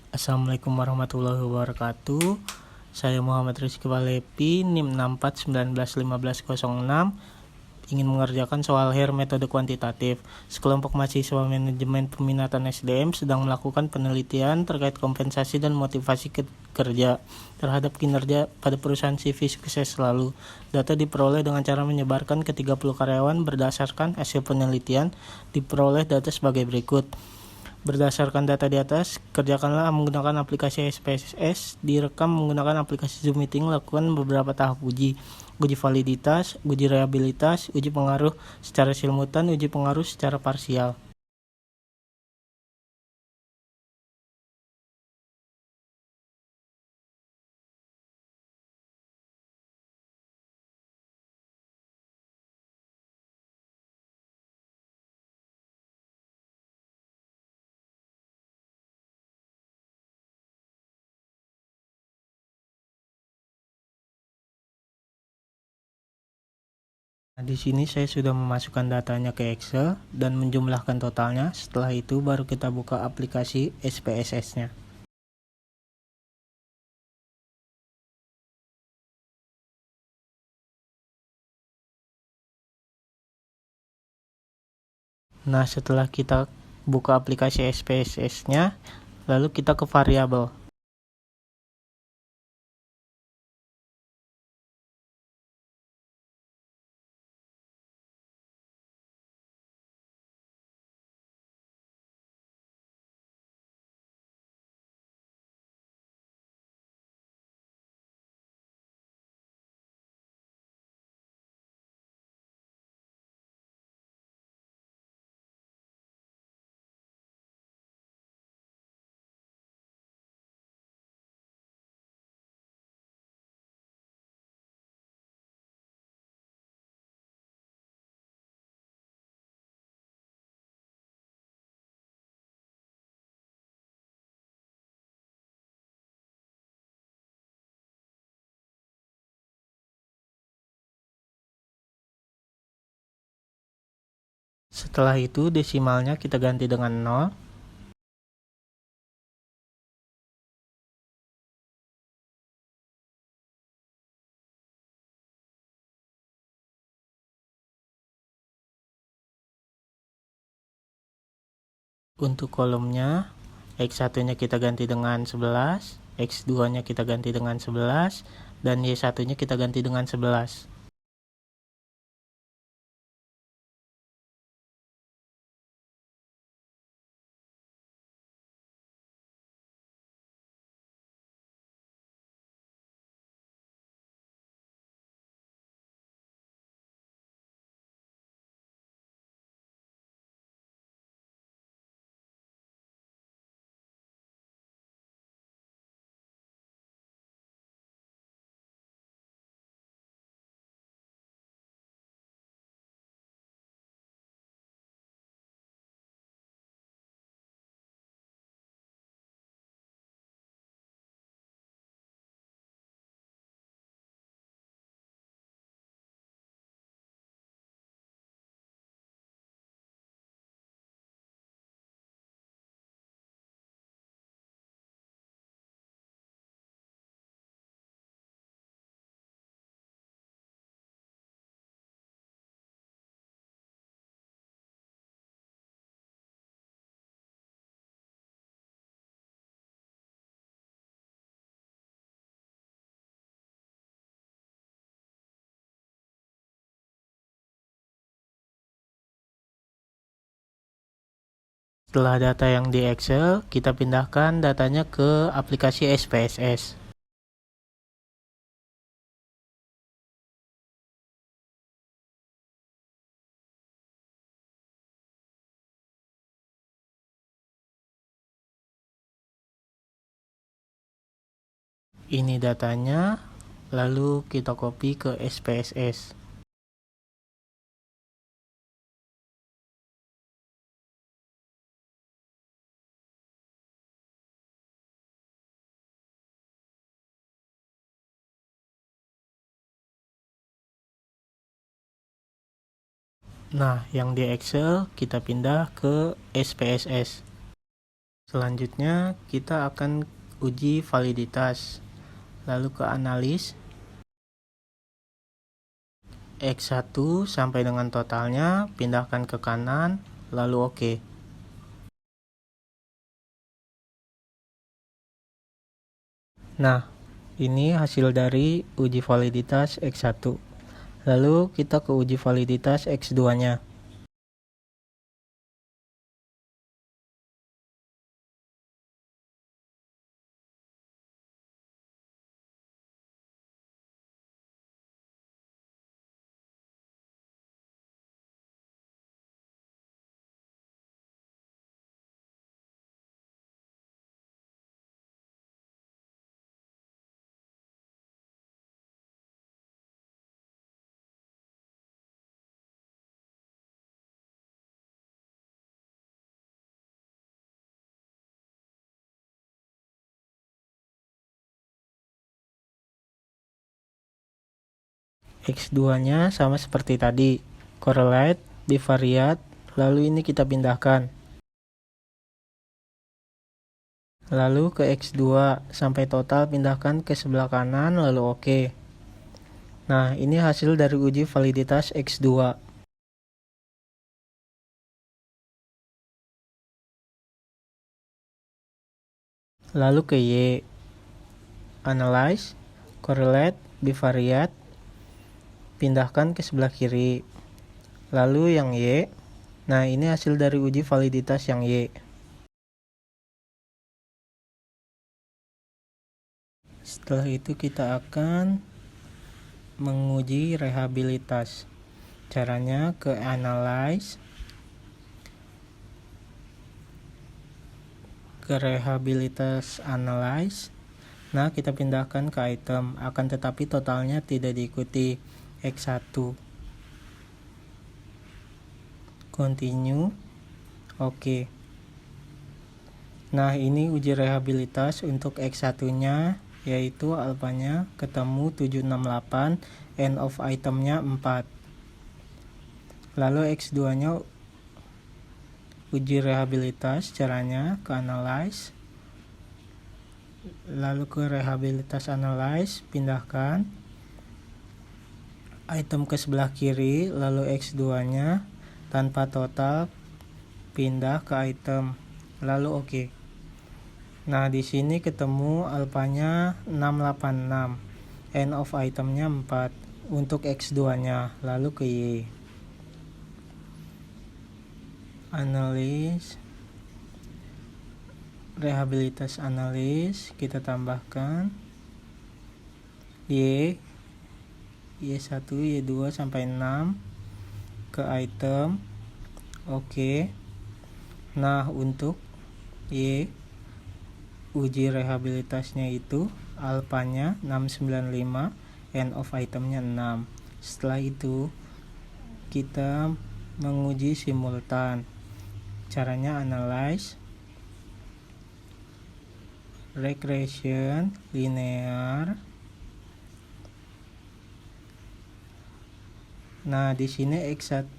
Assalamualaikum warahmatullahi wabarakatuh. Saya Muhammad Rizky Walepi, NIM 64191506, ingin mengerjakan soal HER metode kuantitatif. Sekelompok mahasiswa manajemen peminatan SDM sedang melakukan penelitian terkait kompensasi dan motivasi kerja terhadap kinerja pada perusahaan CV sukses selalu. Data diperoleh dengan cara menyebarkan ke 30 karyawan berdasarkan hasil penelitian. Diperoleh data sebagai berikut. Berdasarkan data di atas, kerjakanlah menggunakan aplikasi SPSS, direkam menggunakan aplikasi Zoom Meeting, lakukan beberapa tahap uji validitas, uji reliabilitas, uji pengaruh secara simultan, uji pengaruh secara parsial. Nah, di sini saya sudah memasukkan datanya ke Excel dan menjumlahkan totalnya. Setelah itu baru kita buka aplikasi SPSS-nya. Nah, setelah kita buka aplikasi SPSS-nya, lalu kita ke variabel. Setelah itu desimalnya kita ganti dengan 0. Untuk kolomnya, X1-nya kita ganti dengan 11, X2-nya kita ganti dengan 11, dan Y1-nya kita ganti dengan 11. Setelah data yang di Excel, kita pindahkan datanya ke aplikasi SPSS. Ini datanya, lalu kita copy ke SPSS. Nah, yang di Excel kita pindah ke SPSS. Selanjutnya kita akan uji validitas. Lalu ke analis. X1 sampai dengan totalnya, pindahkan ke kanan, lalu oke. Nah, ini hasil dari uji validitas X1. Lalu kita ke uji validitas X2-nya. X2-nya sama seperti tadi, correlate, bivariate, lalu ini kita pindahkan. Lalu ke X2 sampai total, pindahkan ke sebelah kanan, lalu oke. Nah, ini hasil dari uji validitas X2. Lalu ke Y, analyze, correlate, bivariate, pindahkan ke sebelah kiri. Lalu yang Y, nah ini hasil dari uji validitas yang Y. Setelah itu kita akan menguji rehabilitas. Caranya ke analyze, ke rehabilitas analyze. Nah, kita pindahkan ke item, akan tetapi totalnya tidak diikuti. X1. Continue. Oke. Nah, ini uji rehabilitas untuk X1-nya, yaitu alfanya ketemu 768, end of itemnya 4. Lalu X2-nya uji rehabilitas, caranya ke analyze, lalu ke rehabilitas analyze, pindahkan item ke sebelah kiri, lalu X2-nya tanpa total, pindah ke item, lalu oke. Nah, di sini ketemu alfanya 686, end of itemnya 4 untuk X2-nya, lalu ke Y. Analis, rehabilitas analis, kita tambahkan Y1, Y2 sampai 6 ke item. Oke. Nah, untuk Y uji rehabilitasnya itu alfanya 695, end of itemnya 6. Setelah itu kita menguji simultan. Caranya analyze, regression, linear. Nah, di sini X1,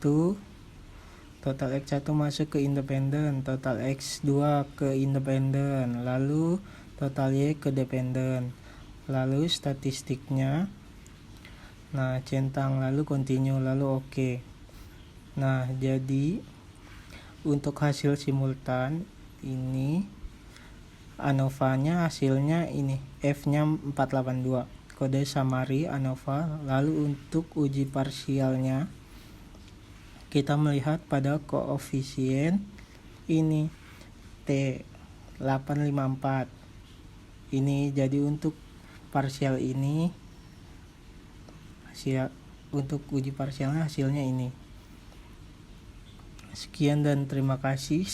total X1 masuk ke independen, total X2 ke independen, lalu total Y ke dependen, lalu statistiknya. Nah, centang, lalu continue, lalu oke. Nah, jadi untuk hasil simultan ini ANOVA-nya hasilnya ini, F-nya 482, kode summary ANOVA. Lalu untuk uji parsialnya kita melihat pada koefisien ini T854. Ini jadi untuk parsial ini hasil untuk uji parsialnya hasilnya ini. Sekian dan terima kasih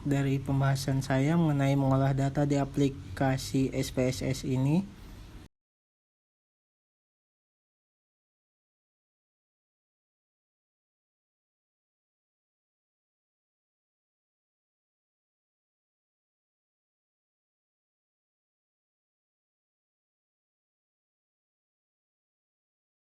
dari pembahasan saya mengenai mengolah data di aplikasi SPSS ini.